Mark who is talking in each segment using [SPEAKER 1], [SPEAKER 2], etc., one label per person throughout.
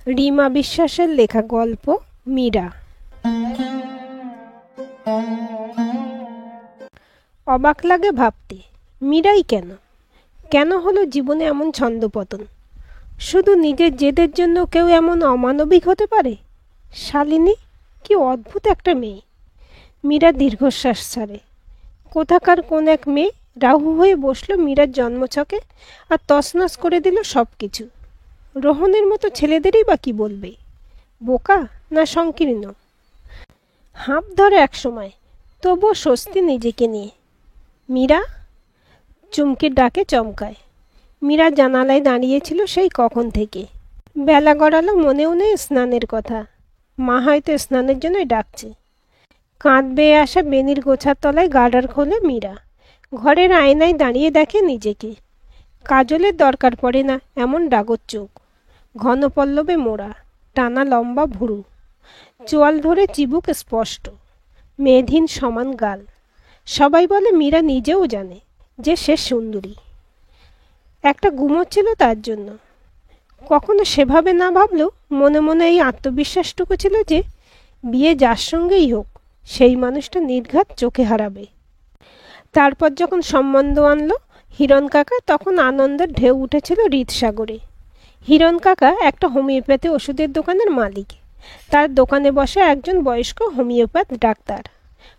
[SPEAKER 1] রিমা বিশ্বাসের লেখা গল্প মীরা। অবাক লাগে ভাবতে, মীরাই কেন কেন হলো জীবনে এমন ছন্দপতন? শুধু নিজের জেদের জন্য কেউ এমন অমানবিক হতে পারে? শালিনী কি অদ্ভুত একটা মেয়ে। মীরা দীর্ঘশ্বাস ছাড়ে। কোথাকার কোন এক মেয়ে রাহু হয়ে বসলো মীরার জন্মছকে আর তছনছ করে দিল সব কিছু। রোহনের মতো ছেলেদেরই বা কি বলবে? বোকা না সংকীর্ণ? হাঁপ ধরে এক সময়, তবুও স্বস্তি নিজেকে নিয়ে। মীরা চুমকির ডাকে চমকায়। মীরা জানালায় দাঁড়িয়েছিল সেই কখন থেকে। বেলা গড়ালো, মনেও নেই স্নানের কথা। মা হয়তো স্নানের জন্যই ডাকছে। কাঁধ বেয়ে আসা বেনির গোছার তলায় গার্ডার খোলে মীরা। ঘরের আয়নায় দাঁড়িয়ে দেখে নিজেকে। কাজলের দরকার পড়ে না এমন ডাগর চোখ, ঘন পল্লবে মোড়া, টানা লম্বা ভুরু, চোয়াল ধরে চিবুক স্পষ্ট, মেধহীন সমান গাল। সবাই বলে, মীরা নিজেও জানে যে সে সুন্দরী। একটা গুমর ছিল তার জন্য। কখনো সেভাবে না ভাবলেও মনে মনে এই আত্মবিশ্বাসটুকু ছিল যে বিয়ে যার সঙ্গেই হোক সেই মানুষটা নির্ঘাত চোখে হারাবে। তারপর যখন সম্বন্ধ আনলো হিরণ কাকা, তখন আনন্দের ঢেউ উঠেছিল হৃদসাগরে। হিরণ কাকা একটা হোমিওপ্যাথি ওষুধের দোকানের মালিক। তার দোকানে বসে একজন বয়স্ক হোমিওপ্যাথ ডাক্তার,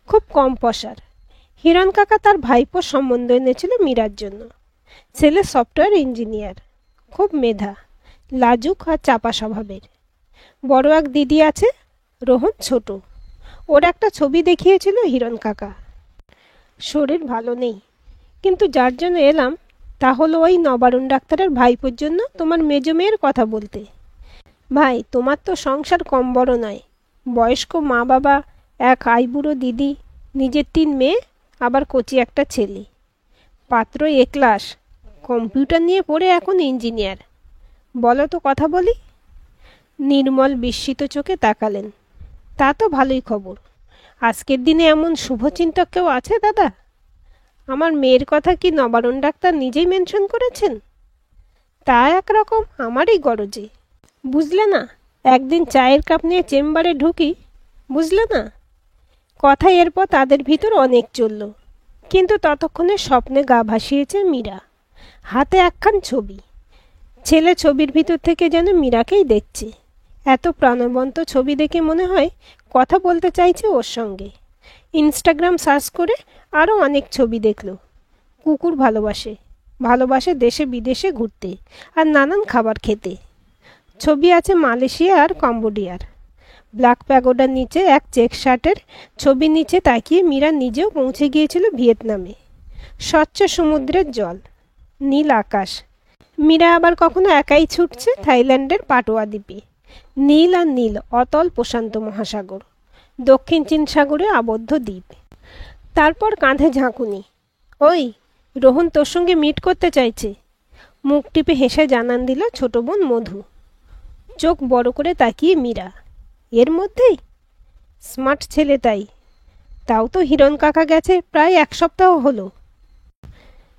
[SPEAKER 1] খুব কম পয়সার। হিরণ কাকা তার ভাইপোর সম্বন্ধ এনেছিল মীরার জন্য। ছেলে সফটওয়্যার ইঞ্জিনিয়ার, খুব মেধা, লাজুক আর চাপা স্বভাবের। বড় এক দিদি আছে, রোহন ছোট। ওর একটা ছবি দেখিয়েছিল হিরণ কাকা। শরীর ভালো নেই, কিন্তু যার জন্য এলাম তা হলো ওই নবারুণ ডাক্তারের ভাইপোর জন্য তোমার মেজ মেয়ের কথা বলতে। ভাই, তোমার তো সংসার কম বড় নয়। বয়স্ক মা বাবা, এক আইবুড়ো দিদি, নিজের 3 মেয়ে, আবার কচি একটা ছেলে। পাত্র এ ক্লাস, কম্পিউটার নিয়ে পড়ে এখন ইঞ্জিনিয়ার। বলো তো কথা বলি। নির্মল বিস্মিত চোখে তাকালেন। তা তো ভালোই খবর। আজকের দিনে এমন শুভচিন্তক কেউ আছে দাদা? আমার মেয়ের কথা কি নবারুণ ডাক্তার নিজেই মেনশন করেছেন? তা একরকম আমারই গরজে, বুঝলে না। একদিন চায়ের কাপ নিয়ে চেম্বারে ঢুকি, বুঝলে না। কথা এরপর তাদের ভিতর অনেক চলল, কিন্তু ততক্ষণে স্বপ্নে গা ভাসিয়েছে মীরা। হাতে একখান ছবি। ছেলে ছবির ভিতর থেকে যেন মীরাকেই দেখছে। এত প্রাণবন্ত ছবি দেখে মনে হয় কথা বলতে চাইছে ওর সঙ্গে। ইনস্টাগ্রাম সার্চ করে আরও অনেক ছবি দেখল। কুকুর ভালোবাসে, ভালোবাসে দেশে বিদেশে ঘুরতে আর নানান খাবার খেতে। ছবি আছে মালয়েশিয়া আর কম্বোডিয়ার। ব্ল্যাক প্যাগোডার নিচে এক চেক শার্টের ছবি নিচে তাকিয়ে মীরা নিজেও পৌঁছে গিয়েছিল ভিয়েতনামে। স্বচ্ছ সমুদ্রের জল, নীল আকাশ। মীরা আবার কখনো একাই ছুটছে থাইল্যান্ডের পাটোয়া দ্বীপে। নীল আর নীল, অতল প্রশান্ত মহাসাগর, দক্ষিণ চীন সাগরে আবদ্ধ দ্বীপ। তারপর কাঁধে ঝাঁকুনি। ওই, রোহন তোর সঙ্গে মিট করতে চাইছে। মুখ টিপে হেসে জানান দিল ছোট বোন মধু। চোখ বড় করে তাকিয়ে মীরা, এর মধ্যেই? স্মার্ট ছেলে তাই। তাও তো হিরণ কাকা গেছে প্রায় 1 সপ্তাহ হলো।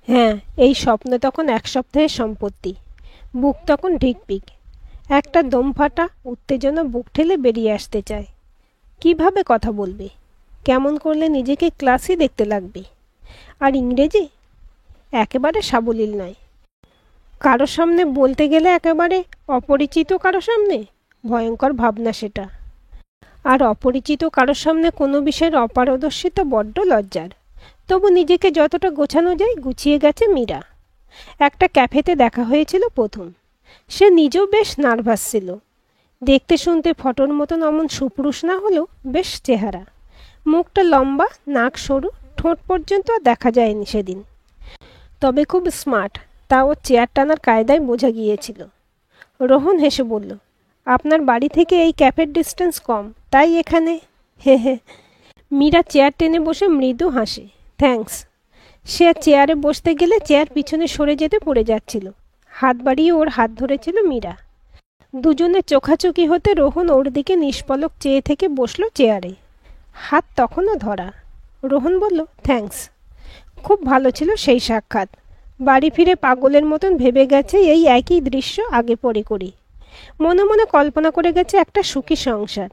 [SPEAKER 1] হ্যাঁ, এই স্বপ্ন তখন 1 সপ্তাহের সম্পত্তি। বুক তখন ঢিকপিক। একটা দম ফাটা উত্তেজনা বুক ঠেলে বেরিয়ে আসতে চায়। কিভাবে কথা বলবে? কেমন করলে নিজেকে ক্লাসই দেখতে লাগবে? আর ইংরেজি একেবারে সাবলীল নয়। কারো সামনে বলতে গেলে একেবারে অপরিচিত কারো সামনে ভয়ঙ্কর ভাবনা সেটা। আর অপরিচিত কারোর সামনে কোনো বিষয়ের অপারদর্শিতা বড্ড লজ্জার। তবু নিজেকে যতটা গোছানো যায় গুছিয়ে গেছে মীরা। একটা ক্যাফেতে দেখা হয়েছিল প্রথম। সে নিজেও বেশ নার্ভাস ছিল। দেখতে শুনতে ফটোর মতন অমন সুপুরুষ না হলেও বেশ চেহারা। মুখটা লম্বা, নাক সরু, ঠোঁট পর্যন্ত আর দেখা যায়নি সেদিন। তবে খুব স্মার্ট, তা ওর চেয়ার টানার কায়দায় বোঝা গিয়েছিল। রোহন হেসে বলল, আপনার বাড়ি থেকে এই ক্যাফের ডিস্টেন্স কম, তাই এখানে। হে হে। মীরা চেয়ার টেনে বসে মৃদু হাসে। থ্যাঙ্কস। সে চেয়ারে বসতে গেলে চেয়ার পিছনে সরে যেতে পড়ে যাচ্ছিল। হাত বাড়িয়ে ওর হাত ধরেছিল মীরা। দুজনে চোখাচোখি হতে রোহন ওর দিকে নিষ্পলক চেয়ে থেকে বসল চেয়ারে। হাত তখনও ধরা। রোহন বলল, থ্যাঙ্কস। খুব ভালো ছিল সেই সাক্ষাৎ। বাড়ি ফিরে পাগলের মতন ভেবে গেছে এই একই দৃশ্য আগে পরে করি। মনে মনে কল্পনা করে গেছে একটা সুখী সংসার,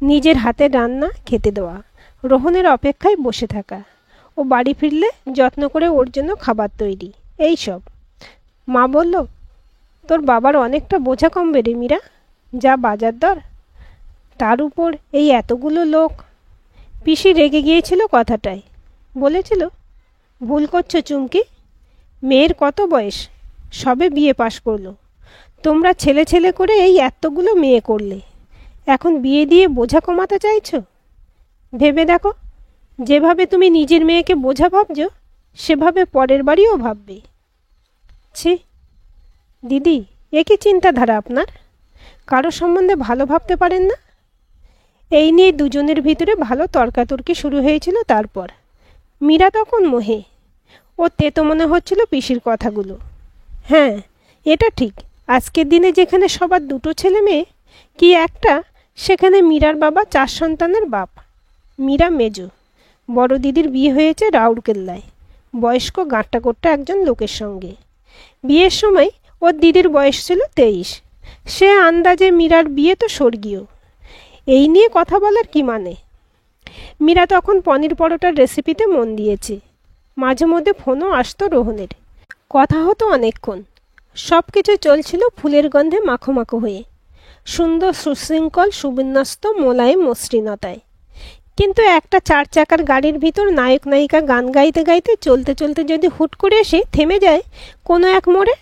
[SPEAKER 1] নিজের হাতে রান্না খেতে দেওয়া, রোহনের অপেক্ষায় বসে থাকা, ও বাড়ি ফিরলে যত্ন করে ওর জন্য খাবার তৈরি, এই সব। মা বলল, তোর বাবার অনেকটা বোঝা কমবে রে মীরা, যা বাজার দর, তার উপর এই এতগুলো লোক। পিসি রেগে গিয়েছিল কথাটায়, বলেছিল, ভুল করছো চুমকি, মেয়ের কত বয়স, সবে বিয়ে পাশ করলো, তোমরা ছেলে ছেলে করে এই এতগুলো মেয়ে করলে, এখন বিয়ে দিয়ে বোঝা কমাতে চাইছো? ভেবে দেখো, যেভাবে তুমি নিজের মেয়েকে বোঝা ভাবছ, সেভাবে পরের বাড়িও ভাববে। ছি দিদি, এ কি চিন্তাধারা আপনার? কারো সম্বন্ধে ভালো ভাবতে পারেন না? এই নিয়ে দুজনের ভিতরে ভালো তর্কাতর্কি শুরু হয়েছিল। তারপর মীরা তখন মোহে, ও তেতো মনে হচ্ছিল পিসির কথাগুলো। হ্যাঁ, এটা ঠিক, আজকের দিনে যেখানে সবার দুটো ছেলে মেয়ে কি একটা, সেখানে মীরার বাবা 4 সন্তানের বাপ। মীরা মেজো, বড় দিদির বিয়ে হয়েছে রাউরকেল্লায়, বয়স্ক গাঁট্টাকোট্টা একজন লোকের সঙ্গে। বিয়ের সময় ওর দিদির বয়স ছিল 23। সে আন্দাজে মীরার বিয়ে তো স্বর্গীয়। এই নিয়ে কথা বলার কি মানে? মীরা তখন পনির পরোটার রেসিপিতে মন দিয়েছে। মাঝে মধ্যে ফোনও আসতো রোহনের, কথা হতো অনেকক্ষণ। সব কিছু চলছিল ফুলের গন্ধে মাখো মাখো হয়ে, সুন্দর সুশৃঙ্খল সুবিন্যস্ত মোলায়েম মসৃণতায়। কিন্তু একটা 4 চাকার গাড়ির ভিতর নায়ক নায়িকা গান গাইতে গাইতে চলতে চলতে যদি হুট করে এসে থেমে যায় কোনো এক মোড়ে,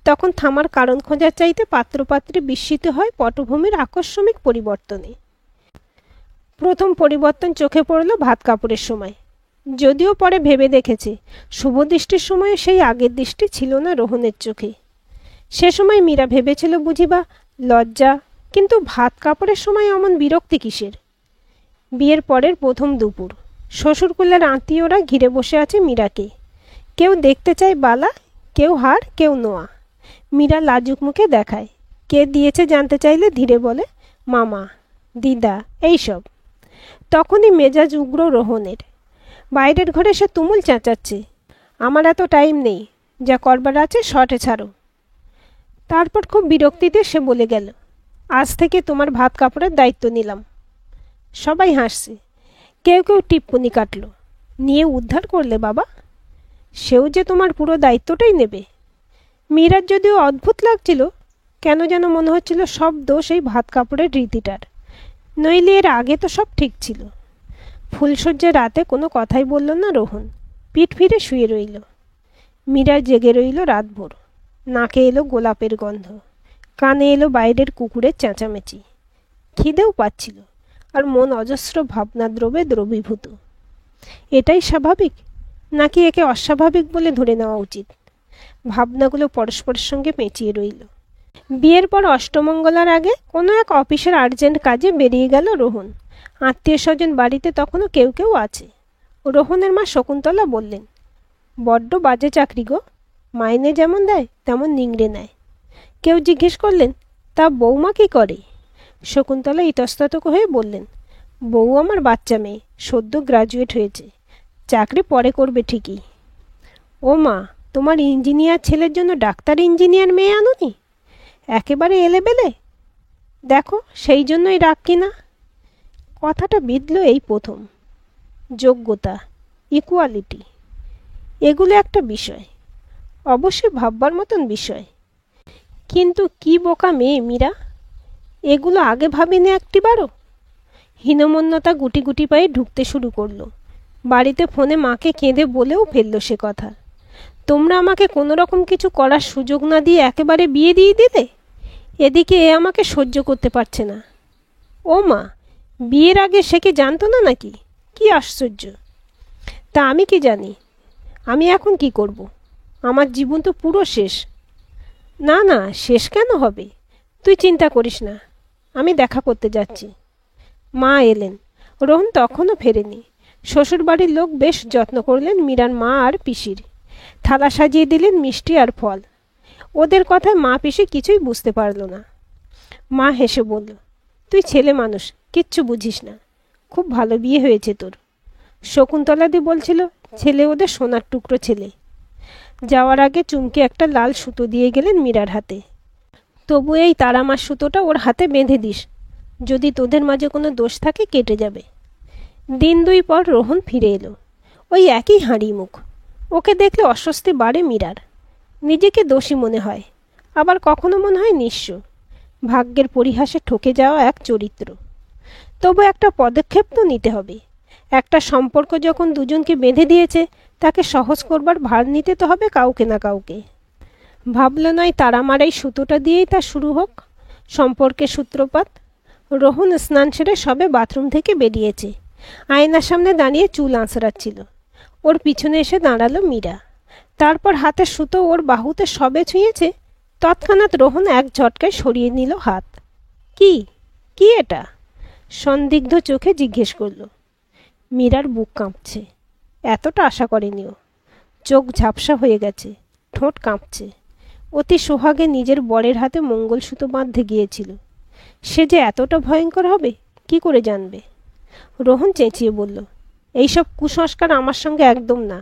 [SPEAKER 1] তখন থামার কারণ খোঁজার চাইতে পাত্রপাত্রী বিস্মিত হয় পটভূমির আকস্মিক পরিবর্তনে। প্রথম পরিবর্তন চোখে পড়ল ভাত কাপড়ের সময়। যদিও পরে ভেবে দেখেছে, শুভদৃষ্টির সময় সেই আগের দৃষ্টি ছিল না রোহনের চোখে। সে সময় মীরা ভেবেছিল বুঝিবা লজ্জা, কিন্তু ভাত কাপড়ের সময় অমন বিরক্তি কিসের? বিয়ের পরের প্রথম দুপুর, শ্বশুরকুলের আত্মীয়রা ঘিরে বসে আছে মীরাকে। কেউ দেখতে চায় বালা, কেউ হার, কেউ নোয়া। মীরা লাজুক মুখে দেখায়, কে দিয়েছে জানতে চাইলে ধীরে বলে, মামা, দিদা, এইসব। তখনই মেজাজ উগ্র রোহনের। বাইরের ঘরে সে তুমুল চেঁচাচ্ছে, আমার এত টাইম নেই, যা করবার আছে শর্টে ছাড়ো। তারপর খুব বিরক্তিতে সে বলে গেল, আজ থেকে তোমার ভাত কাপড়ের দায়িত্ব নিলাম। সবাই হাসছে, কেউ কেউ টিপ্পনি কাটল, নিয়ে উদ্ধার করলে বাবা, সেও যে তোমার পুরো দায়িত্বটাই নেবে। মীরার যদিও অদ্ভুত লাগছিল, কেন যেন মনে হচ্ছিল সব দোষ এই ভাত কাপড়ের রীতিটার, নইলে এর আগে তো সব ঠিক ছিল। ফুলসজ্জার রাতে কোনো কথাই বলল না রোহন, পিঠ ফিরে শুয়ে রইল। মীরা জেগে রইল রাতভর। নাকে এলো গোলাপের গন্ধ, কানে এলো বাইরের কুকুরের চেঁচামেচি। খিদেও পাচ্ছিল, আর মন অজস্র ভাবনাদ্রবে দ্রবীভূত। এটাই স্বাভাবিক, নাকি একে অস্বাভাবিক বলে ধরে নেওয়া উচিত? ভাবনাগুলো পরস্পরের সঙ্গে পেঁচিয়ে রইল। বিয়ের পর অষ্টমঙ্গলার আগে কোনো এক অফিসের আর্জেন্ট কাজে বেরিয়ে গেল রোহন। আত্মীয় স্বজন বাড়িতে তখনও কেউ কেউ আছে। রোহনের মা শকুন্তলা বললেন, বড্ড বাজে চাকরি গো, মাইনে যেমন দেয় তেমন নিংড়ে নেয়। কেউ জিজ্ঞেস করলেন, তা বৌমা কী করে? শকুন্তলা ইতস্তত হয়ে বললেন, বউ আমার বাচ্চা মেয়ে, সদ্য গ্রাজুয়েট হয়েছে, চাকরি পরে করবে ঠিকই। ও মা, তোমার ইঞ্জিনিয়ার ছেলের জন্য ডাক্তার ইঞ্জিনিয়ার মেয়ে আনোনি? একেবারে এলেবেলে, দেখো সেই জন্যই রাগ কিনা। কথাটা বিঁধল এই প্রথম। যোগ্যতা, ইকুয়ালিটি, এগুলো একটা বিষয়, অবশ্যই ভাববার মতন বিষয়, কিন্তু কি বোকা মেয়ে মীরা, এগুলো আগে ভাবিনি একটিবারও। হীনমন্যতা গুটি গুটি পায়ে ঢুকতে শুরু করলো। বাড়িতে ফোনে মাকে কেঁদে বলেও ফেললো সে কথা, তোমরা আমাকে কোনো রকম কিছু করার সুযোগ না দিয়ে একেবারে বিয়ে দিয়ে দিলে। এদিকে এ আমাকে সহ্য করতে পারছে না। ও মা, বিয়ের আগে সে কি জানতো না নাকি? কি আশ্চর্য! তা আমি কি জানি? আমি এখন কি করব? আমার জীবন তো পুরো শেষ। না না, শেষ কেন হবে? তুই চিন্তা করিস না, আমি দেখা করতে যাচ্ছি। মা এলেন। রোহন তখনও ফেরেনি। শ্বশুরবাড়ির লোক বেশ যত্ন করলেন মীরার মা আর পিসির। থালা সাজিয়ে দিলেন মিষ্টি আর ফল। ওদের কথায় মা পিসি কিছুই বুঝতে পারল না। মা হেসে বলল, তুই ছেলে মানুষ, কিচ্ছু বুঝিস না, খুব ভালো বিয়ে হয়েছে তোর। শকুন্তলাদি বলছিল, ছেলে ওদের সোনার টুকরো ছেলে। যাওয়ার আগে চুমকে একটা লাল সুতো দিয়ে গেলেন মীরার হাতে। তবু এই তারামার সুতোটা ওর হাতে বেঁধে দিস, যদি তোদের মাঝে কোনো দোষ থাকে কেটে যাবে। দিন 2 পর রোহন ফিরে এলো, ওই একই হাঁড়ি মুখ। ওকে দেখলে অস্বস্তি বাড়ে মীরার। নিজেকে দোষী মনে হয়, আবার কখনো মনে হয় নিঃস্ব, ভাগ্যের পরিহাসে ঠকে যাওয়া এক চরিত্র। তবু একটা পদক্ষেপ তো নিতে হবে। একটা সম্পর্ক যখন দুজনকে বেঁধে দিয়েছে, তাকে সহজ করবার ভার নিতে তো হবে কাউকে না কাউকে। ভাবল নয় তারামার এই সুতোটা দিয়েই তা শুরু হোক সম্পর্কের সূত্রপাত। রোহন স্নান সেরে সবে বাথরুম থেকে বেরিয়েছে। আয়নার সামনে দাঁড়িয়ে চুল আঁচড়াচ্ছিল। ওর পিছনে এসে দাঁড়ালো মীরা। তারপর হাতের সুতো ওর বাহুতে সবে ছুঁয়েছে, তৎক্ষণাৎ রোহন এক ঝটকায় সরিয়ে নিল হাত। কি কি এটা? সন্দিগ্ধ চোখে জিজ্ঞেস করল। মীরার বুক কাঁপছে, এতটা আশা করেনিও। চোখ ঝাপসা হয়ে গেছে, ঠোঁট কাঁপছে। অতি সোহাগে নিজের বরের হাতে মঙ্গলসূত্র বাঁধতে গিয়েছিল। সে যে এতটা ভয়ঙ্কর হবে কি করে জানবে? রোহন চেঁচিয়ে বলল, এইসব কুসংস্কার আমার সঙ্গে একদম না।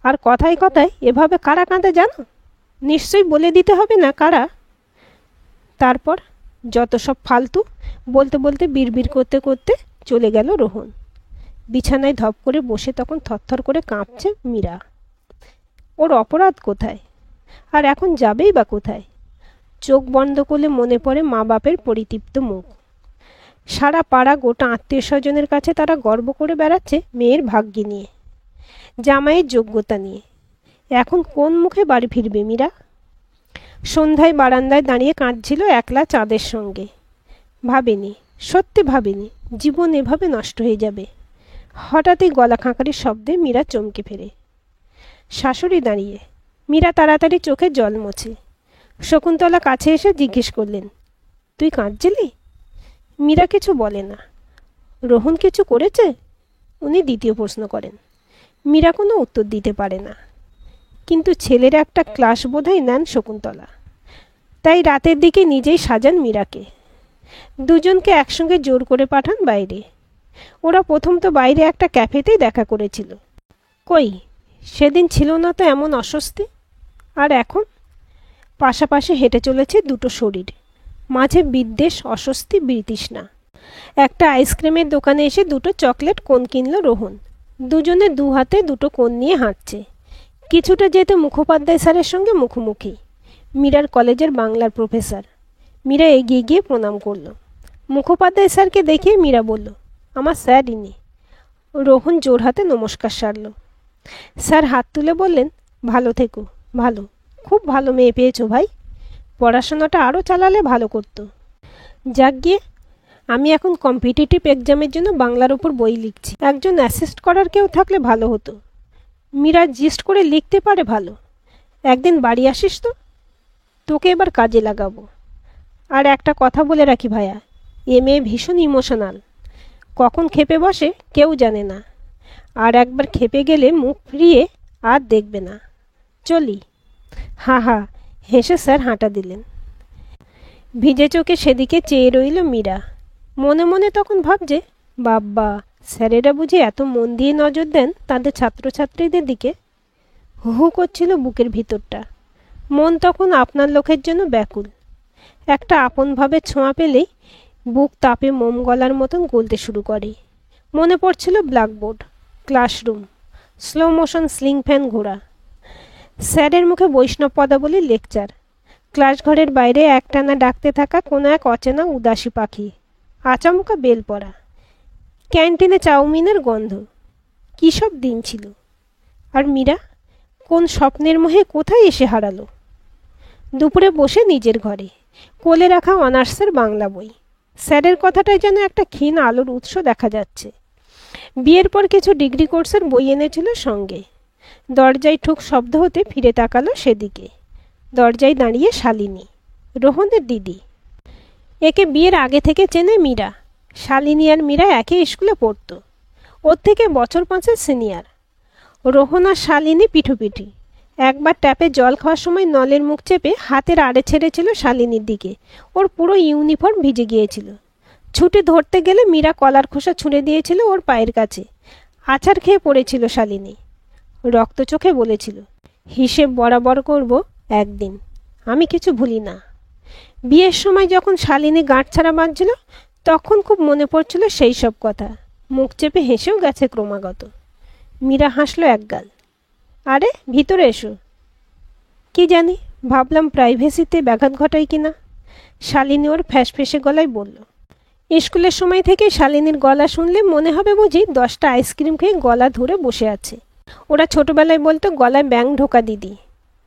[SPEAKER 1] আর কথায় কথায় এভাবে কারা কাঁদে জানো? নিশ্চয়ই বলে দিতে হবে না কারা। তারপর যত সব ফালতু বলতে বলতে বিড়বিড় করতে করতে চলে গেল রোহন। বিছানায় ধপ করে বসে তখন থরথর করে কাঁপছে মীরা। ওর অপরাধ কোথায়? আর এখন যাবেই বা কোথায়? চোখ বন্ধ করলে মনে পড়ে মা বাপের পরিতৃপ্ত মুখ। সারা পাড়া গোটা আত্মীয় স্বজনের কাছে তারা গর্ব করে বেড়াচ্ছে মেয়ের ভাগ্যি নিয়ে, জামাইয়ের যোগ্যতা নিয়ে। এখন কোন মুখে বাড়ি ফিরবে মীরা? সন্ধ্যায় বারান্দায় দাঁড়িয়ে কাঁদছিল একলা চাঁদের সঙ্গে। ভাবেনি, সত্যি ভাবেনি জীবন এভাবে নষ্ট হয়ে যাবে। হঠাৎই গলা খাঁকারির শব্দে মীরা চমকে ফেরে। শাশুড়ি দাঁড়িয়ে। মীরা তাড়াতাড়ি চোখে জল মোছে। শকুন্তলা কাছে এসে জিজ্ঞেস করলেন, তুই কাঁদছিলি? মীরা কিছু বলে না। রোহন কিছু করেছে? উনি দ্বিতীয় প্রশ্ন করেন। মীরা কোনো উত্তর দিতে পারে না। কিন্তু ছেলের একটা ক্লাস বোধহয় নেন শকুন্তলা। তাই রাতের দিকে নিজেই সাজান মীরাকে। দুজনকে একসঙ্গে জোর করে পাঠান বাইরে। ওরা প্রথম তো বাইরে একটা ক্যাফেতেই দেখা করেছিল। কই, সেদিন ছিল না তো এমন অস্বস্তি। আর এখন পাশাপাশি হেঁটে চলেছে দুটো শরীর, মাঝে বিদ্বেষ, অস্বস্তি, বিতৃষ্ণা। একটা আইসক্রিমের দোকানে এসে দুটো চকলেট কোন কিনল রোহন। দুজনে দু হাতে দুটো কোন নিয়ে হাঁটছে। কিছুটা যেতে মুখোপাধ্যায় স্যারের সঙ্গে মুখোমুখি। মীরার কলেজের বাংলার প্রফেসর। মীরা এগিয়ে গিয়ে প্রণাম করল। মুখোপাধ্যায় স্যারকে দেখিয়ে মীরা বলল, আমার স্যার ইনি। রোহন জোর হাতে নমস্কার সারল। স্যার হাত তুলে বললেন, ভালো থেকো, ভালো, খুব ভালো মেয়ে পেয়েছো ভাই। পড়াশোনাটা আরও চালালে ভালো করতো। যাক গিয়ে, আমি এখন কম্পিটিটিভ এক্সামের জন্য বাংলার ওপর বই লিখছি। একজন অ্যাসিস্ট করার কেউ থাকলে ভালো হতো। মীরা জিস্ট করে লিখতে পারে ভালো। একদিন বাড়ি আসিস তো, তোকে এবার কাজে লাগাবো। আর একটা কথা বলে রাখি ভাইয়া, এ মেয়ে ভীষণ ইমোশনাল। কখন খেপে বসে কেউ জানে না। আর একবার খেপে গেলে মুখ ফিরিয়ে আর দেখবে না। চলি। হা হা হেসে স্যার হাঁটা দিলেন। ভিজে চোখে সেদিকে চেয়ে রইল মীরা। মনে মনে তখন ভাবছে, বাব্বা, স্যারেরা বুঝি এত মন দিয়ে নজর দেন তাদের ছাত্রছাত্রীদের দিকে। হু হু করছিল বুকের ভিতরটা। মন তখন আপনার লোকের জন্য ব্যাকুল। একটা আপনভাবে ছোঁয়া পেলেই বুক তাপে মোম গলার মতন গলতে শুরু করে। মনে পড়ছিল blackboard, classroom, slow motion sling fan ঘোরা, স্যারের মুখে বৈষ্ণব পদাবলীর লেকচার, ক্লাসঘরের বাইরে একটানা ডাকতে থাকা কোনো এক অচেনা উদাসী পাখি, আচামকা বেল পড়া, ক্যান্টিনে চাউমিনের গন্ধ। কী সব দিন ছিল। আর মীরা কোন স্বপ্নের মোহে কোথায় এসে হারালো। দুপুরে বসে নিজের ঘরে কোলে রাখা অনার্সের বাংলা বই। স্যারের কথাটাই যেন একটা ক্ষীণ আলোর উৎস দেখা যাচ্ছে। বিয়ের পর কিছু ডিগ্রি কোর্সের বই এনেছিল সঙ্গে। দরজায় ঠুক শব্দ হতে ফিরে তাকালো সেদিকে। দরজায় দাঁড়িয়ে শালিনী, রোহনের দিদি। একে বিয়ের আগে থেকে চেনে মীরা। শালিনী আর মীরা একই স্কুলে পড়তো। ওর থেকে বছর 5 সিনিয়র। রোহন আর শালিনী পিঠোপিঠি। একবার ট্যাপে জল খাওয়ার সময় নলের মুখ চেপে হাতের আড়ে ছেড়েছিল শালিনীর দিকে। ওর পুরো ইউনিফর্ম ভিজে গিয়েছিল। ছুটি ধরতে গেলে মীরা কলার খোসা ছুঁড়ে দিয়েছিল ওর পায়ের কাছে। আছাড় খেয়ে পড়েছিল শালিনী। রক্ত চোখে বলেছিল, হিসেব বরাবর করব একদিন। আমি কিছু ভুলি না। বিয়ের সময় যখন শালিনী গাঁট ছাড়া বাঁধছিল তখন খুব মনে পড়ছিল সেই সব কথা। মুখ চেপে হেসেও গেছে ক্রমাগত। মীরা হাসলো একগাল। আরে ভিতরে এসো। কি জানি, ভাবলাম প্রাইভেসিতে ব্যাঘাত ঘটাই কিনা। শালিনী ওর ফ্যাঁসফেঁসে গলায় বলল। স্কুলের সময় থেকে শালিনীর গলা শুনলে মনে হবে বুঝি 10টা আইসক্রিম খেয়ে গলা ধরে বসে আছে। ওরা ছোটবেলায় বলতো গলায় ব্যাঙ ঢোকা দিদি।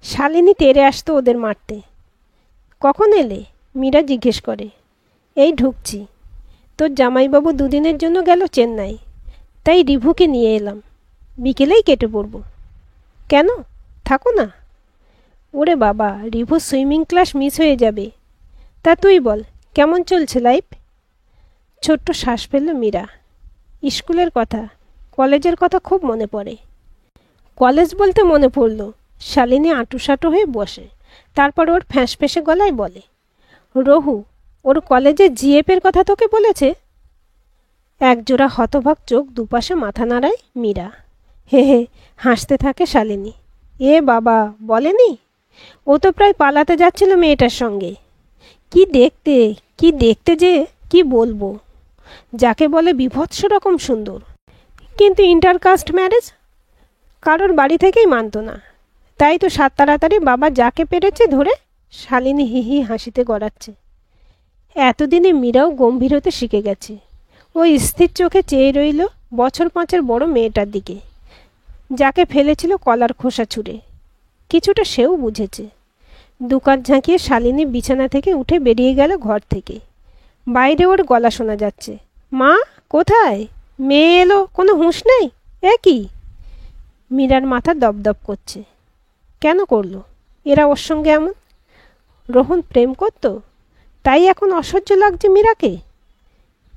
[SPEAKER 1] শালিনী তেড়ে আসতো ওদের মারতে। কখন এলে? মীরা জিজ্ঞেস করে। এই ঢুকছি। তোর জামাইবাবু দুদিনের জন্য গেল চেন্নাই, তাই রিভুকে নিয়ে এলাম। বিকেলেই কেটে পড়ব। কেন, থাকো না। ওরে বাবা, রিভু সুইমিং ক্লাস মিস হয়ে যাবে। তা তুই বল, কেমন চলছে লাইফ? ছোট্ট শ্বাস ফেলল মীরা। স্কুলের কথা, কলেজের কথা খুব মনে পড়ে। কলেজ বলতে মনে পড়ল। শালিনী আঁটুসাঁটু হয়ে বসে। তারপর ওর ফ্যাঁসফেঁসে গলায় বলে, রঘু, ওর কলেজে জিএফের কথা তোকে বলেছে? একজোড়া হতভাগ চোখ দুপাশে মাথা নাড়ায় মীরা। হে হে হাসতে থাকে শালিনী। এ বাবা, বলেনি? ও তো প্রায় পালাতে যাচ্ছিল মেয়েটার সঙ্গে। কি দেখতে যে কি বলবো, যাকে বলে বিভৎস রকম সুন্দর। কিন্তু ইন্টারকাস্ট ম্যারেজ কারোর বাড়ি থেকেই মানত না। তাই তো সাত তাড়াতাড়ি বাবা যাকে পেরেছে ধরে। শালিনী হিহি হাসিতে গড়াচ্ছে। এতদিনে মীরাও গম্ভীর হতে শিখে গেছে। ও স্থির চোখে চেয়ে রইল বছর 5-এর বড় মেয়েটার দিকে, যাকে ফেলেছিল কলার খোসা ছুঁড়ে। কিছুটা সেও বুঝেছে। দুকাত ঝাঁকিয়ে শালিনী বিছানা থেকে উঠে বেরিয়ে গেল ঘর থেকে। বাইরে ওর গলা শোনা যাচ্ছে। মা কোথায়? মেয়ে এলো, কোনো হুঁশ নেই? এ কি? মীরার মাথা দপদপ করছে। কেন করলো এরা ওর সঙ্গে এমন? রোহন প্রেম করতো, তাই এখন অসহ্য লাগছে মীরাকে।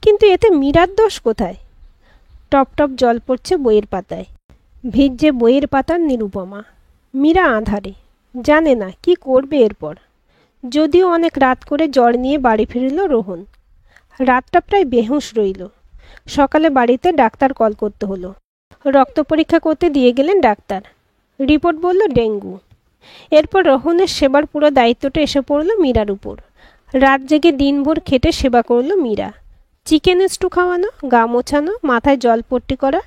[SPEAKER 1] কিন্তু এতে মীরার দোষ কোথায়? টপ টপ জল পড়ছে বইয়ের পাতায়। ভিজে বইয়ের পাতার নিরুপমা। মীরা আঁধারে, জানে না কি করবে এরপর। যদিও অনেক রাত করে জ্বর নিয়ে বাড়ি ফিরল রোহন। রাতটা প্রায় বেহুঁশ রইল। সকালে বাড়িতে ডাক্তার কল করতে হলো। রক্ত পরীক্ষা করতে দিয়ে গেলেন ডাক্তার। রিপোর্ট বলল ডেঙ্গু। এরপর রোহনের সেবার পুরো দায়িত্বটা এসে পড়ল মীরার উপর। রাত জেগে দিনভর খেটে সেবা করল মীরা। চিকেন স্টু খাওয়ানো, গা মোছানো, মাথায় জলপট্টি করা,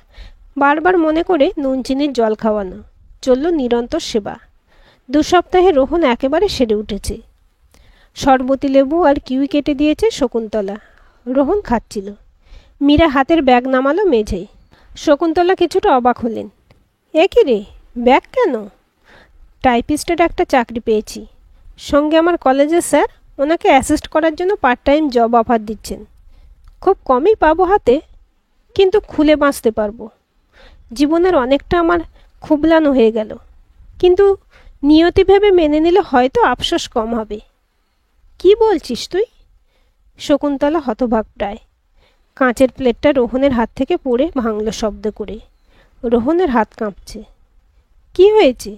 [SPEAKER 1] বারবার মনে করে নুন চিনির জল খাওয়ানো, চলল নিরন্তর সেবা। 2 সপ্তাহে রোহন একেবারে সেরে উঠেছে। শরবতী লেবু আর কিউই কেটে দিয়েছে শকুন্তলা। রোহন খাচ্ছিল। মীরা হাতের ব্যাগ নামালো মেঝেয়। শকুন্তলা কিছুটা অবাক হলেন। এ কি রে, ব্যাগ কেন? টাইপিস্টের একটা চাকরি পেয়েছি। সঙ্গে আমার কলেজের স্যার ওনাকে অ্যাসিস্ট করার জন্য পার্ট টাইম জব অফার দিচ্ছেন। খুব কমই পাবো হাতে, কিন্তু খুলে বাঁচতে পারবো। জীবনের অনেকটা আমার খুবলানো হয়ে গেল, কিন্তু নিয়তি ভেবে মেনে নিলে হয়তো আফসোস কম হবে। কি বলছিস তুই? শকুন্তলা হতভাগ প্রায়। কাঁচের প্লেটটা রোহনের হাত থেকে পড়ে ভাঙল শব্দ করে। রোহনের হাত কাঁপছে। কি হয়েছে?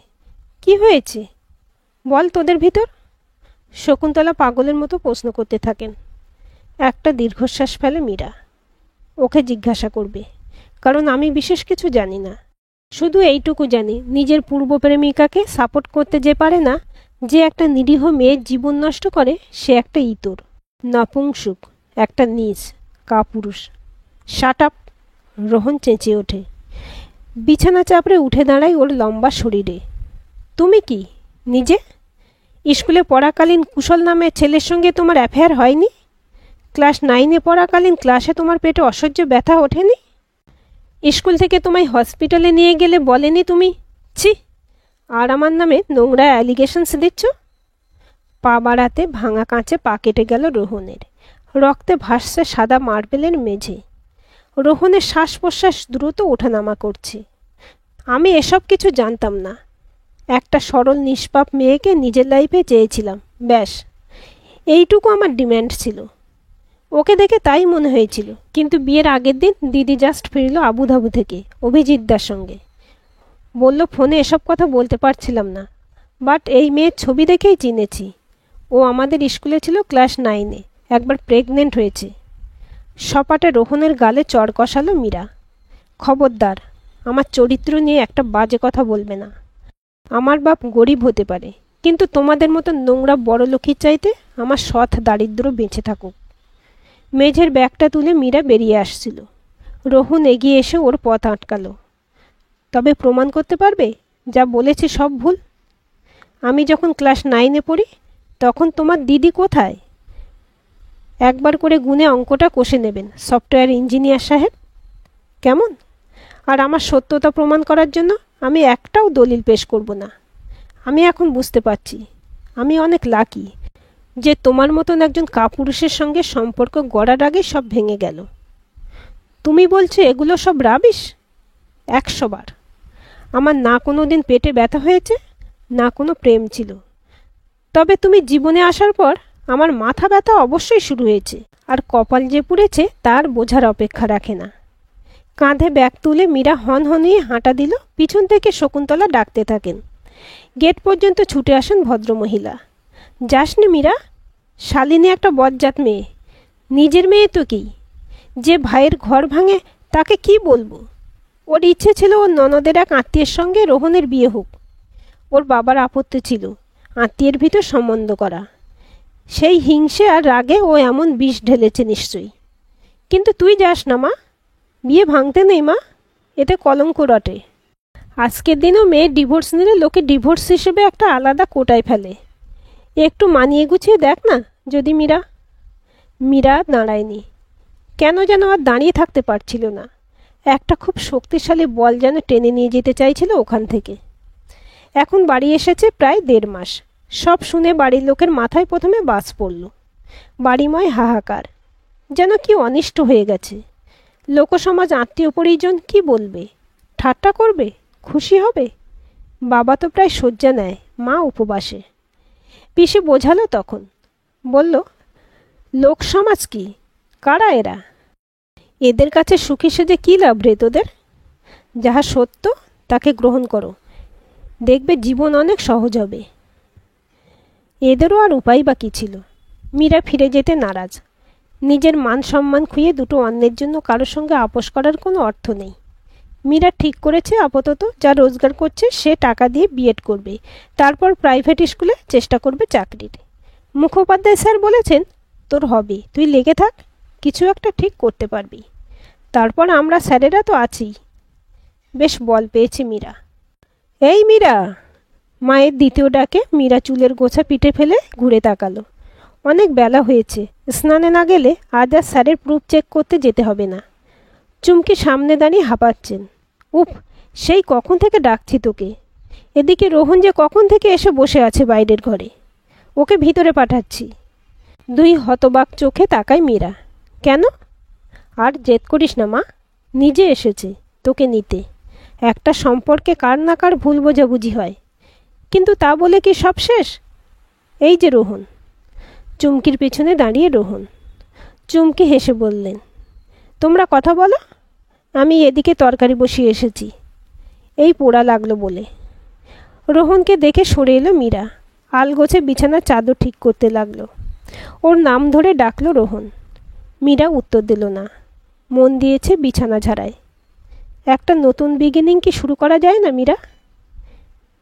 [SPEAKER 1] কি হয়েছে বল তোদের ভিতর? শকুন্তলা পাগলের মতো প্রশ্ন করতে থাকেন। একটা দীর্ঘশ্বাস ফেলে মীরা। ওকে জিজ্ঞাসা করবে, কারণ আমি বিশেষ কিছু জানি না। শুধু এইটুকু জানি, নিজের পূর্ব প্রেমিকাকে সাপোর্ট করতে যে পারে না, যে একটা নিরীহ মেয়ের জীবন নষ্ট করে, সে একটা ইতর, নপুংসুক, একটা নীচ, কাপুরুষ। Shut up! রোহন চেঁচিয়ে ওঠে। বিছানা চাপড়ে উঠে দাঁড়ায় ওর লম্বা শরীরে। তুমি কি নিজে স্কুলে পড়াকালীন কুশল নামে ছেলের সঙ্গে তোমার অ্যাফেয়ার হয়নি? ক্লাস 9-এ পড়াকালীন ক্লাসে তোমার পেটে অসহ্য ব্যথা ওঠেনি? স্কুল থেকে তোমায় হসপিটালে নিয়ে গেলে বলেনি তুমি, ছি, আর আমার নামে নোংরা অ্যালিগেশনস দিচ্ছ? পা বাড়াতে ভাঙা কাঁচে পা কেটে গেল রোহনের। রক্তে ভাসছে সাদা মার্বেলের মেঝে। রোহনের শ্বাস প্রশ্বাস দ্রুত ওঠানামা করছে। আমি এসব কিছু জানতাম না। একটা সরল নিষ্পাপ মেয়েকে নিজের লাইফে চেয়েছিলাম, ব্যাস এইটুকু আমার ডিম্যান্ড ছিল। ওকে দেখে তাই মনে হয়েছিল। কিন্তু বিয়ের আগের দিন দিদি জাস্ট ফিরল আবুধাবি থেকে অভিজিৎদার সঙ্গে। বলল ফোনে এসব কথা বলতে পারছিলাম না, বাট এই মেয়ের ছবি দেখেই চিনেছি। ও আমাদের স্কুলে ছিল ক্লাস 9-এ, একবার প্রেগনেন্ট হয়েছে। সপাটে রোহনের গালে চড় কষালো মীরা। খবরদার, আমার চরিত্র নিয়ে একটা বাজে কথা বলবে না। আমার বাপ গরিব হতে পারে, কিন্তু তোমাদের মতো নোংরা বড়লোকির চাইতে আমার সৎ দারিদ্র বেঁচে থাকুক। মেঝের ব্যাগটা তুলে মীরা বেরিয়ে আসছিল। রোহন এগিয়ে এসে ওর পথ আটকালো। তবে প্রমাণ করতে পারবে যা বলেছে সব ভুল? আমি যখন ক্লাস 9-এ পড়ি তখন তোমার দিদি কোথায়? একবার করে গুনে অঙ্কটা কষে নেবেন সফটওয়্যার ইঞ্জিনিয়ার সাহেব, কেমন? আর আমার সত্যতা প্রমাণ করার জন্য আমি একটাও দলিল পেশ করব না। আমি এখন বুঝতে পারছি আমি অনেক লাকি যে তোমার মতন একজন কাপুরুষের সঙ্গে সম্পর্ক গড়ার আগে সব ভেঙে গেল। তুমি বলছো এগুলো সব রাবিশ? 100 বার। আমার না কোনো দিন পেটে ব্যথা হয়েছে, না কোনো প্রেম ছিল। তবে তুমি জীবনে আসার পর আমার মাথা ব্যথা অবশ্যই শুরু হয়েছে, আর কপাল যে পুড়েছে তার বোঝার অপেক্ষা রাখে না। কাঁধে ব্যাগ তুলে মীরা হনহনিয়ে হাঁটা দিল। পিছন থেকে শকুন্তলা ডাকতে থাকেন। গেট পর্যন্ত ছুটে আসেন ভদ্রমহিলা। যাসনি মীরা, শালিনী একটা বজ্জাত মেয়ে। নিজের মেয়ে তো কি, যে ভাইয়ের ঘর ভাঙে তাকে কি বলবো? ওর ইচ্ছে ছিল ওর ননদের এক আত্মীয়ের সঙ্গে রোহনের বিয়ে হোক। ওর বাবার আপত্তি ছিল আত্মীয়ের ভিতর সম্বন্ধ করা। সেই হিংসে আর রাগে ও এমন বিষ ঢেলেছে নিশ্চয়ই। কিন্তু তুই যাস না মা, বিয়ে ভাঙতে নেই মা, এতে কলঙ্ক রটে। আজকের দিনেও মেয়ে ডিভোর্স নিলে লোকে ডিভোর্স হিসেবে একটা আলাদা কোটায় ফেলে। একটু মানিয়ে গুছিয়ে দেখ না যদি। মীরা দাঁড়ায়নি। কেন যেন আর দাঁড়িয়ে থাকতে পারছিল না। একটা খুব শক্তিশালী বল যেন টেনে নিয়ে যেতে চাইছিল ওখান থেকে। এখন বাড়ি এসেছে প্রায় 1.5 মাস। সব শুনে বাড়ির লোকের মাথায় প্রথমে বাজ পড়ল। বাড়িময় হাহাকার, যেন কি অনিষ্ট হয়ে গেছে। লোকসমাজ, আত্মীয় পরিজন কি বলবে? ঠাট্টা করবে? খুশি হবে? বাবা তো প্রায় শয্যা নেয়, মা উপবাসে। পিসি বোঝালো তখন, বলল, লোকসমাজ কি? কারা এরা? এদের কাছে সুখী সেজে কী লাভ রে তোদের? যাহা সত্য তাকে গ্রহণ করো, দেখবে জীবন অনেক সহজ হবে। এদেরও আর উপায় বা কী ছিল? মীরা ফিরে যেতে নারাজ। নিজের মান সম্মান খুইয়ে দুটো অন্যের জন্য কারোর সঙ্গে আপোষ করার কোনো অর্থ নেই। মীরা ঠিক করেছে আপাতত যা রোজগার করছে সে টাকা দিয়ে বিএড করবে, তারপর প্রাইভেট স্কুলে চেষ্টা করবে চাকরির। মুখোপাধ্যায় স্যার বলেছেন, তোর হবে, তুই লেগে থাক, কিছু একটা ঠিক করতে পারবি। তারপর আমরা স্যারেরা তো আছি। বেশ বল পেয়েছে মীরা। এই মীরা! মায়ের দ্বিতীয় ডাকে মীরা চুলের গোছা পিঠে ফেলে ঘুরে তাকালো। অনেক বেলা হয়েছে, স্নানে না গেলে আজ আর স্যারের প্রুফ চেক করতে যেতে হবে না। চুমকি সামনে দাঁড়িয়ে হাঁপাচ্ছেন। উফ, সেই কখন থেকে ডাকছি তোকে। এদিকে রোহন যে কখন থেকে এসে বসে আছে বাইরের ঘরে, ওকে ভিতরে পাঠাচ্ছি। 2 হতবাক চোখে তাকায় মীরা। কেন? আর জেদ করিস না মা, নিজে এসেছে তোকে নিতে। একটা সম্পর্কে কার না কার ভুল বোঝাবুঝি হয়, কিন্তু তা বলে কি সব শেষ? এই যে রোহন। চুমকির পেছনে দাঁড়িয়ে রোহন। চুমকি হেসে বললেন, তোমরা কথা বলো, আমি এদিকে তরকারি বসিয়ে এসেছি। এই পোড়া লাগলো বলে। রোহনকে দেখে সরে এলো মীরা। আলগোছে বিছানার চাদর ঠিক করতে লাগলো। ওর নাম ধরে ডাকলো রোহন। মীরা উত্তর দিল না, মন দিয়েছে বিছানা ঝাড়ায়। একটা নতুন বিগিনিং কি শুরু করা যায় না মীরা?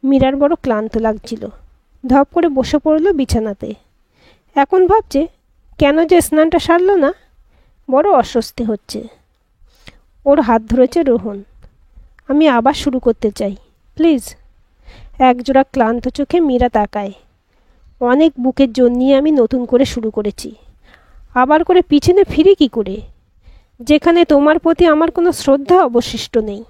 [SPEAKER 1] মীরার বড় ক্লান্ত লাগছিল। ধপ করে বসে পড়ল বিছানাতে। এখন ভাবছে কেন যে স্নানটা সারল না, বড় অস্বস্তি হচ্ছে। ওর হাত ধরেছে রোহন। আমি আবার শুরু করতে চাই, প্লিজ। একজোড়া ক্লান্ত চোখে মীরা তাকায়। অনেক বুকের জোর নিয়ে আমি নতুন করে শুরু করেছি, আবার করে পিছনে ফিরে কি করে, যেখানে তোমার প্রতি আমার কোনো শ্রদ্ধা অবশিষ্ট নেই।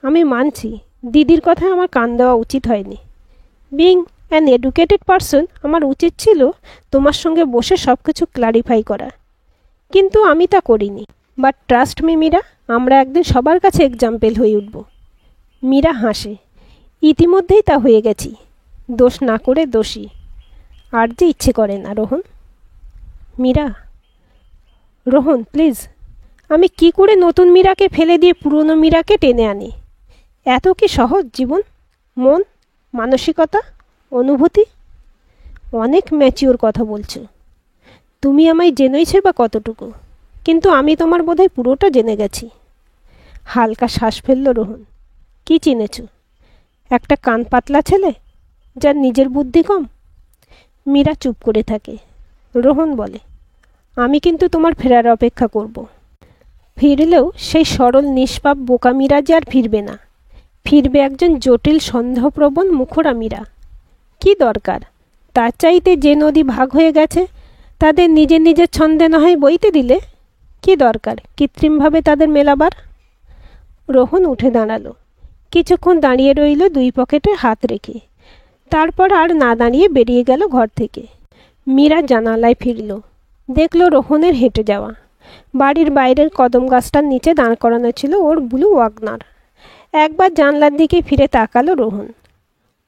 [SPEAKER 1] আমি মানছি দিদির কথায় আমার কান দেওয়া উচিত হয়নি। বিং অ্যান এডুকেটেড পারসন, আমার উচিত ছিল তোমার সঙ্গে বসে সব কিছু ক্লারিফাই করা, কিন্তু আমি তা করিনি। বাট ট্রাস্ট মি মীরা, আমরা একদিন সবার কাছে এক্সাম্পল হয়ে উঠব। মীরা হাসে। ইতিমধ্যেই তা হয়ে গেছি, দোষ না করে দোষী। আর যে ইচ্ছে করে না রোহন। মীরা, রোহন প্লিজ। আমি কি করে নতুন মীরাকে ফেলে দিয়ে পুরনো মীরাকে টেনে আনি? এত কি সহজ জীবন? মন, মানসিকতা, অনুভূতি? অনেক ম্যাচিওর কথা বলছো। তুমি আমায় জেনেইছো বা কতটুকু, কিন্তু আমি তোমার বোধহয় পুরোটা জেনে গেছি। হালকা শ্বাস ফেলল রোহন। কি চিনেছ? একটা কান পাতলা ছেলে যার নিজের বুদ্ধি কম? মীরা চুপ করে থাকে। রোহন বলে, আমি কিন্তু তোমার ফেরার অপেক্ষা করব। ফিরলেও সেই সরল নিষ্পাপ বোকা মীরা যে আর ফিরবে না। ফিরবে একজন জটিল সন্দেহপ্রবণ মুখরা মীরা। কি দরকার? তার চাইতে যে নদী ভাগ হয়ে গেছে তাদের নিজের নিজের ছন্দে না হয় বইতে দিলে। কি দরকার কৃত্রিমভাবে তাদের মেলাবার? রোহন উঠে দাঁড়ালো। কিছুক্ষণ দাঁড়িয়ে রইল দুই পকেটে হাত রেখে। তারপর আর না দাঁড়িয়ে বেরিয়ে গেল ঘর থেকে। মীরা জানালায় ফিরল। দেখল রোহনের হেঁটে যাওয়া। বাড়ির বাইরের কদম গাছটার নিচে দাঁড় করানো ছিল ওর ব্লু ওয়াগনার। একবার জানলার দিকে ফিরে তাকালো রোহন।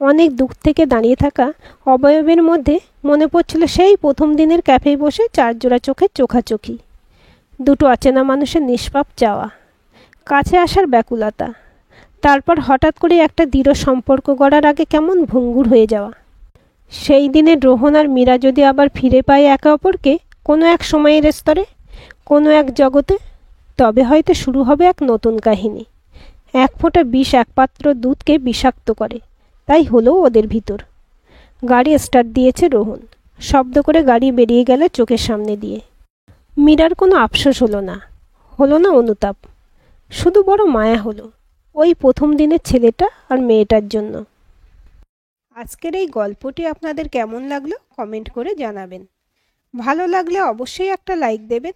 [SPEAKER 1] অনেক দূর থেকে দাঁড়িয়ে থাকা অবয়বের মধ্যে মনে পড়ছিল সেই প্রথম দিনের ক্যাফেয় বসে চার জোড়া চোখের চোখাচোখি। দুটো অচেনা মানুষের নিষ্পাপ চাওয়া, কাছে আসার ব্যাকুলতা, তারপর হঠাৎ করে একটা দৃঢ় সম্পর্ক গড়ার আগে কেমন ভঙ্গুর হয়ে যাওয়া। সেই দিনের রোহন আর মীরা যদি আবার ফিরে পায় একে অপরকে কোনো এক সময়ের স্তরে, কোনো এক জগতে, তবে হয়তো শুরু হবে এক নতুন কাহিনী। এক ফোঁটা বিষ এক পাত্র দুধকে বিষাক্ত করে, তাই হলো ওদের ভিতর। গাড়ি স্টার্ট দিয়েছে রোহন। শব্দ করে গাড়ি বেরিয়ে গেল চোখের সামনে দিয়ে। মীরার কোনো আফসোস হলো না অনুতাপ, শুধু বড় মায়া হলো ওই প্রথম দিনের ছেলেটা আর মেয়েটার জন্য। আজকের এই গল্পটি আপনাদের কেমন লাগলো কমেন্ট করে জানাবেন। ভালো লাগলে অবশ্যই একটা লাইক দেবেন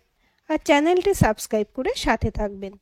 [SPEAKER 1] আর চ্যানেলটি সাবস্ক্রাইব করে সাথে থাকবেন।